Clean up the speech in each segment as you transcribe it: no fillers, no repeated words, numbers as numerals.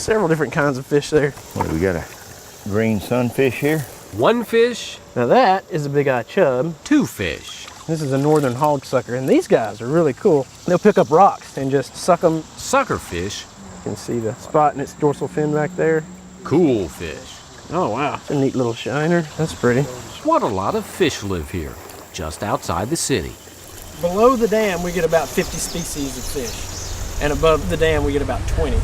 several different kinds of fish there. What, we got a green sunfish here? One fish, Now that is a big-eye chub. two fish. This is a northern hog sucker, and these guys are really cool. They'll pick up rocks and just suck them. Sucker fish, You can see the spot in its dorsal fin back there. cool fish. Oh wow, it's a neat little shiner. That's pretty. What a lot of fish live here, just outside the city. Below the dam, we get about 50 species of fish, and above the dam, we get about 20.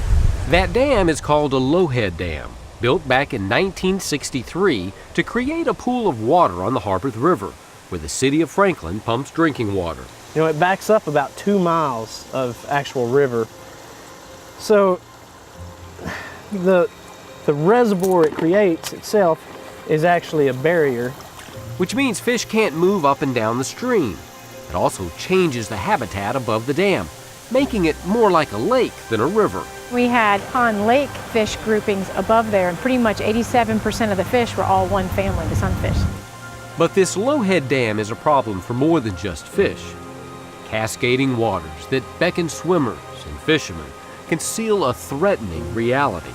That dam is called a Lowhead Dam, built back in 1963 to create a pool of water on the Harpeth River, where the city of Franklin pumps drinking water. You know, it backs up about 2 miles of actual river. So the reservoir it creates itself is actually a barrier. Which means fish can't move up and down the stream. It also changes the habitat above the dam, making it more like a lake than a river. We had pond lake fish groupings above there, and pretty much 87% of the fish were all one family, the sunfish. But this Lowhead Dam is a problem for more than just fish. Cascading waters that beckon swimmers and fishermen conceal a threatening reality.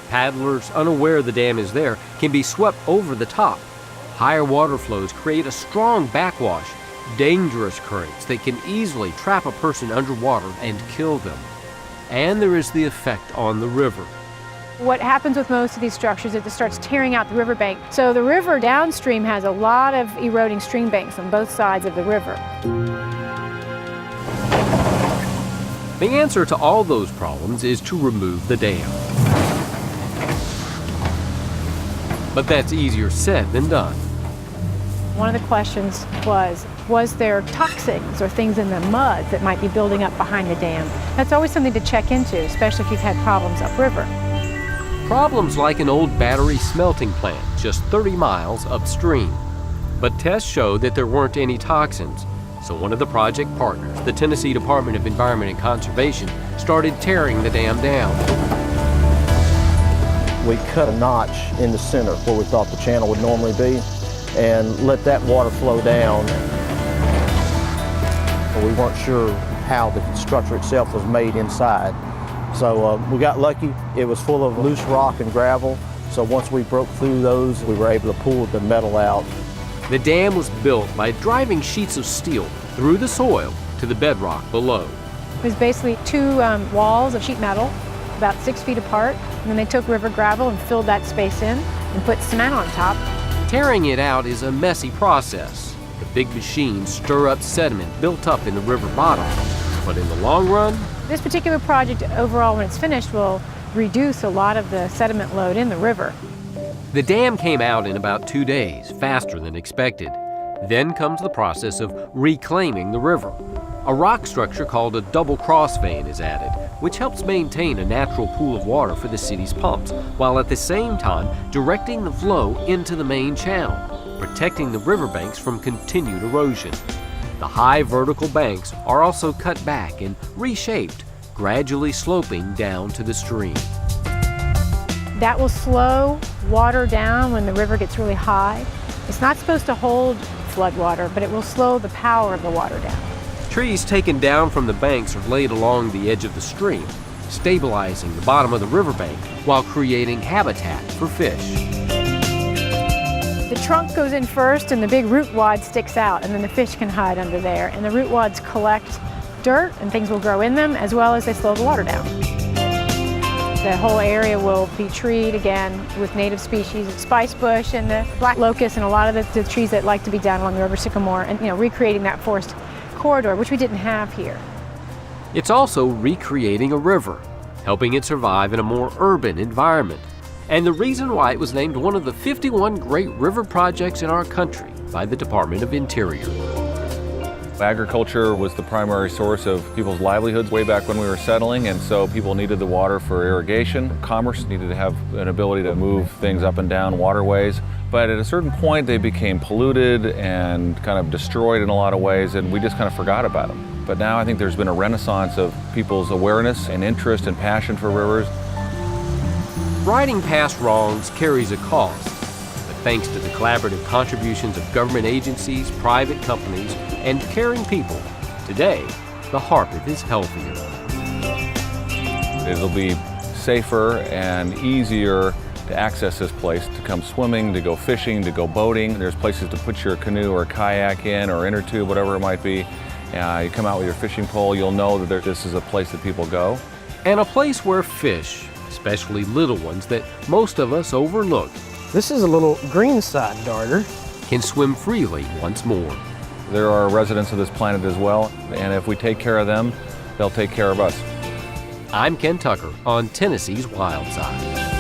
Paddlers unaware the dam is there can be swept over the top. Higher water flows create a strong backwash, dangerous currents that can easily trap a person underwater and kill them. And there is the effect on the river. What happens with most of these structures is it starts tearing out the riverbank. So the river downstream has a lot of eroding stream banks on both sides of the river. The answer to all those problems is to remove the dam. But that's easier said than done. One of the questions was there toxins or things in the mud that might be building up behind the dam? That's always something to check into, especially if you've had problems upriver. Problems like an old battery smelting plant just 30 miles upstream. But tests showed that there weren't any toxins. So one of the project partners, the Tennessee Department of Environment and Conservation, started tearing the dam down. We cut a notch in the center where we thought the channel would normally be and let that water flow down. We weren't sure how the structure itself was made inside. So we got lucky. It was full of loose rock and gravel. So once we broke through those, we were able to pull the metal out. The dam was built by driving sheets of steel through the soil to the bedrock below. It was basically two walls of sheet metal, about 6 feet apart, and then they took river gravel and filled that space in and put cement on top. Tearing it out is a messy process. The big machines stir up sediment built up in the river bottom. But in the long run, this particular project overall, when it's finished, will reduce a lot of the sediment load in the river. the dam came out in about 2 days, faster than expected. Then comes the process of reclaiming the river. A rock structure called a double cross vein is added, which helps maintain a natural pool of water for the city's pumps, while at the same time directing the flow into the main channel, protecting the riverbanks from continued erosion. The high vertical banks are also cut back and reshaped, gradually sloping down to the stream. That will slow water down when the river gets really high. It's not supposed to hold floodwater, but it will slow the power of the water down. Trees taken down from the banks are laid along the edge of the stream, stabilizing the bottom of the riverbank while creating habitat for fish. The trunk goes in first and the big root wad sticks out, and then the fish can hide under there. And the root wads collect dirt and things will grow in them, as well as they slow the water down. The whole area will be treed again with native species, spice bush and the black locust and a lot of the trees that like to be down along the river sycamore, and recreating that forest corridor, which we didn't have here. It's also recreating a river, helping it survive in a more urban environment, and the reason why it was named one of the 51 great river projects in our country by the Department of Interior. Agriculture was the primary source of people's livelihoods way back when we were settling, and so people needed the water for irrigation. Commerce needed to have an ability to move things up and down waterways. But at a certain point, they became polluted and kind of destroyed in a lot of ways, and we just kind of forgot about them. But now I think there's been a renaissance of people's awareness and interest and passion for rivers. Righting past wrongs carries a cost, but thanks to the collaborative contributions of government agencies, private companies, and caring people, today, the Harpeth is healthier. It'll be safer and easier to access this place, to come swimming, to go fishing, to go boating. There's places to put your canoe or kayak in, or inner tube, whatever it might be. You come out with your fishing pole, you'll know that this is a place that people go. And a place where fish, especially little ones that most of us overlook, This is a little greenside darter. can swim freely once more. There are residents of this planet as well, and if we take care of them, they'll take care of us. I'm Ken Tucker on Tennessee's Wild Side.